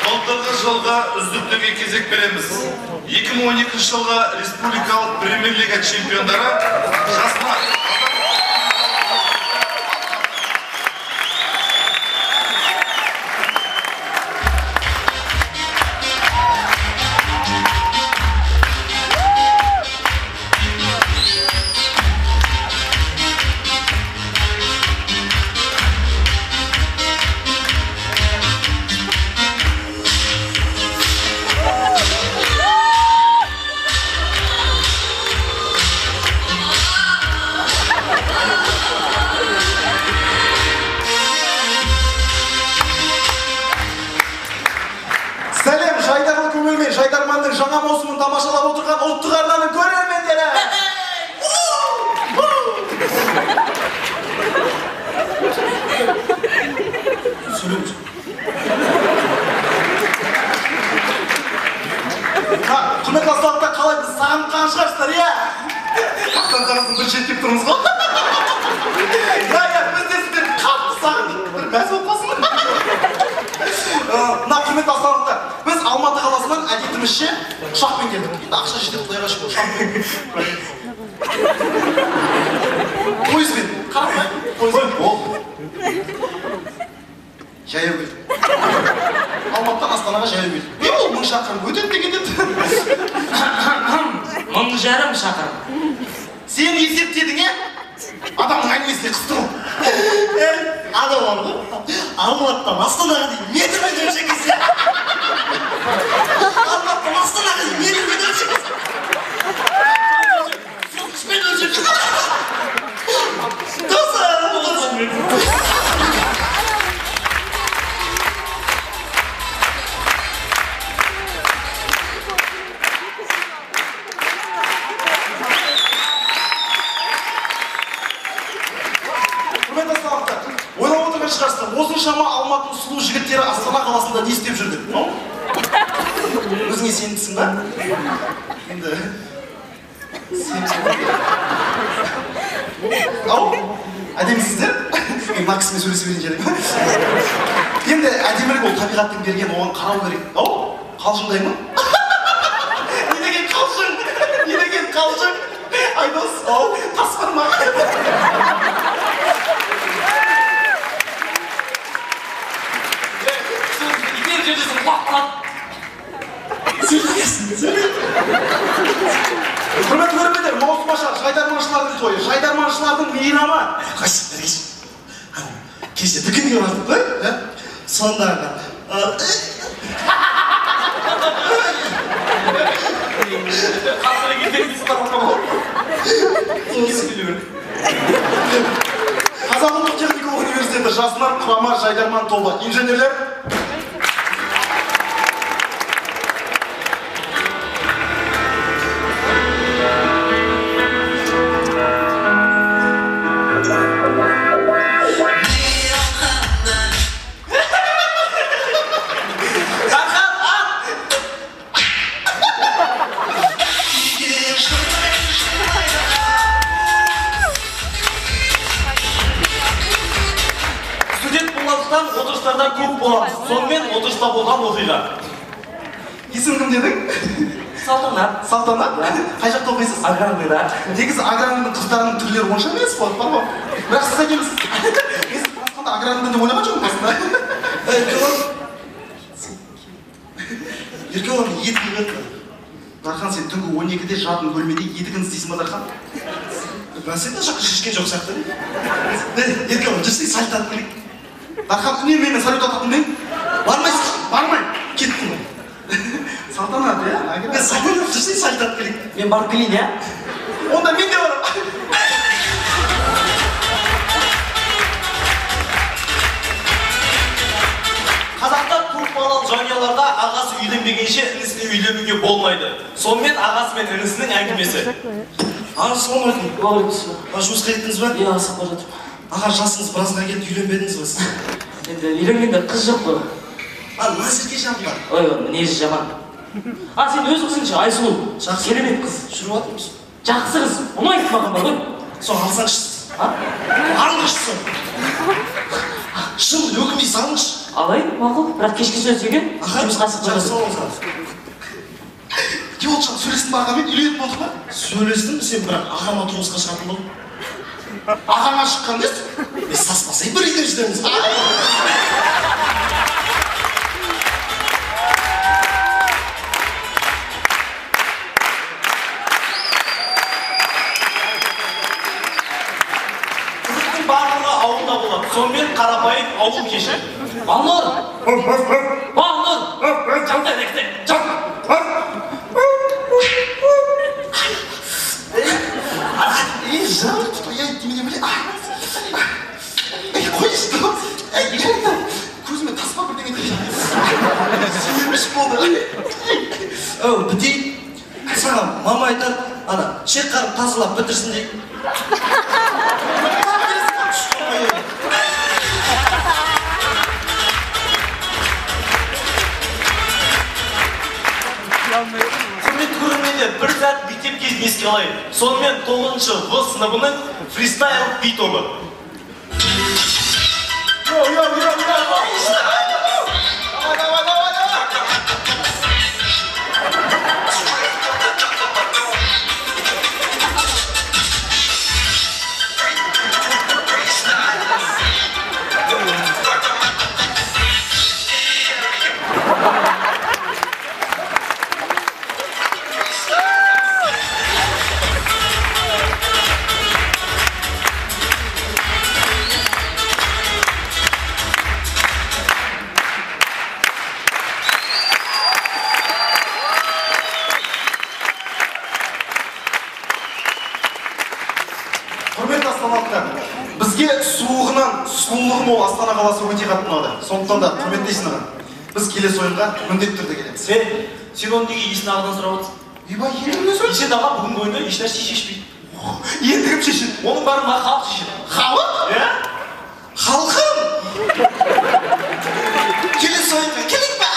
былтырғы жылға үздіктігі кезек береміз. 2012 жылға республикалық премьер-лига чемпиондары жастар. Жайдарманның жаңа маусымын тамашалап отырған ұлттық арнаның көрермендері! Сөйлеңіз. Құрметті астаналықтар, қалай біз сағынған шығарсыздар, иә? Қақтан қарасын бір шеттеп тұрмыз ғой? Біз де сіздерді қатты сағындық, бір мәз болып қалсын. Құрметті астаналықтар, біз Алматы қаласынан әдетімізше ұшақпен келдік. Ақша жетіп құдайға шүкір, ұшақпен. Пойызбен, қарапай, пойызбен. Ол жаяу келдік. Алматыдан Астанаға жаяу келдік. Не ол 1000 шақырым өтеді де кетеді. 1500 шақырым. Сен есептедің, е? Адамның әңгімесіне қыстыру. Адам бар ғой, Алматыдан Астанаға дейін метрмен өлшекесі. Алматыдан Астанаға дейін метрмен өлшекесі. Фокуспен өлшекесі. Осыншама Алматының сұлу жігіттері Астана қаласында не істеп жүрді? Өзіңе сенімдісің ба? Енді... Ау, әдемісіздер? Мен Максимен сөйлесе берейін жадым. Енді әдемілік ол табиғаттың берген, оған қарау керек. Ау, қалжыңдай ма? Не деген қалжың? Не деген қалжың? Айдос, ау, тас бар ма? Құрметті көрермендер, маусым аша жайдарманшылардың тойы, жайдарманшылардың мейрамы. Кеште дүкенге бардық қой? Сондағы қасыры кетеміз Қазақ ұлттық техникалық университеті жасынар құрама жайдарман тобы. Инженерлер отырыстарда көп боламыз. Сонымен отырыста болған оқиға. Есім кім дедің? Салтанат. Салтанат? Қай жақта оқисыз? Аграрныйда. Негізі аграрныйдың қыздарының түрлері онша емес болады, бар ма? Бірақ сіз әкеміз. Мен танысқанда аграрныйдан деп ойлаған жоқпын басында. Еркеғалардың етігі қайтты. Дархан, сен түнгі 12-де жатын бөлмеде етігін істейсің ба, Дархан? Сен де жаққа шешкен жоқ сияқты. Еркеғалым, жүрсей сальтат білік. Дархан, үнеммен салют ататын мен? Бармайсыз, бармай, кеттім. Салтанат, иә? Мен салют жүрсей сальтат білік. Мен барып келейін, иә? Онда мен де барам. Қазақта көп балалы жанұяларда ағасы үйленбегенше інісіне үйленуге болмайды. Сонымен ағасы мен інісінің әңгімесі. Ассалаумағалейкум. Уағалейкум. Жұмысқа кеттіңіз ба? Иә, асықпа жатырмын. Аға, жасыңыз біразға келді, үйленбедіңіз ба сіз? Енді үйленгенде қыз жоқ қой. Мына сізге жан бар. Ой, мінезі жаман. Сен өз қызыңшы, Айсұлу. Жақсы. Керемет қыз. Жүріп жатырмыз. Жақсы қыз. ұнайды маған бар ғой. Соң алсаңызшы. Алыңызшы. Шын өкінбей салыңызшы. қалай? Мақұл, бірақ кешке сөзге жұмысқа жақсы асық болыңыз. Жолшан сөйлестің ба ағамен үйленіп болдық па? Сөйлестім, сен бірақ ағама тұрмысқа шығатын болдың. Ағаңа шыққан десің? Саспасай бір үйден жүреміз. Қызықтың барлығы ауылда болады. Сонымен қарапайым ауыл кеші. Балнұр! Балнұр! Жамтай бекте! Жаным тұту, немене біле? Қойшы тұр. Көзіме таспа бірдеңе дейін. Сүйеміш болды. Бітейін. Саған мама айтады, ана, шек қарып тазылап бітірсін дейді. Құрметті көрермендер, бір сәт мектеп кезін еске алайық. Сонымен 9-шы В сыныбының фристайл би тобы. Құрметті астаналықтар, бізге суығынан сұлулығы мол Астана қаласы өте қатты ұнады. Сондықтан да құрметті Есін аға, біз келесі ойынға міндетті түрде келеміз. Сен оны неге Есін ағадан сұрап отырсың? Ебай, енді не сөз? Есен аға бүгінгі ойында ешнәрсе шешпейді. Енді кім шешеді? Оның барын халық шешеді. Халық? Иә? Халқым! Келесі ойынға келейік па?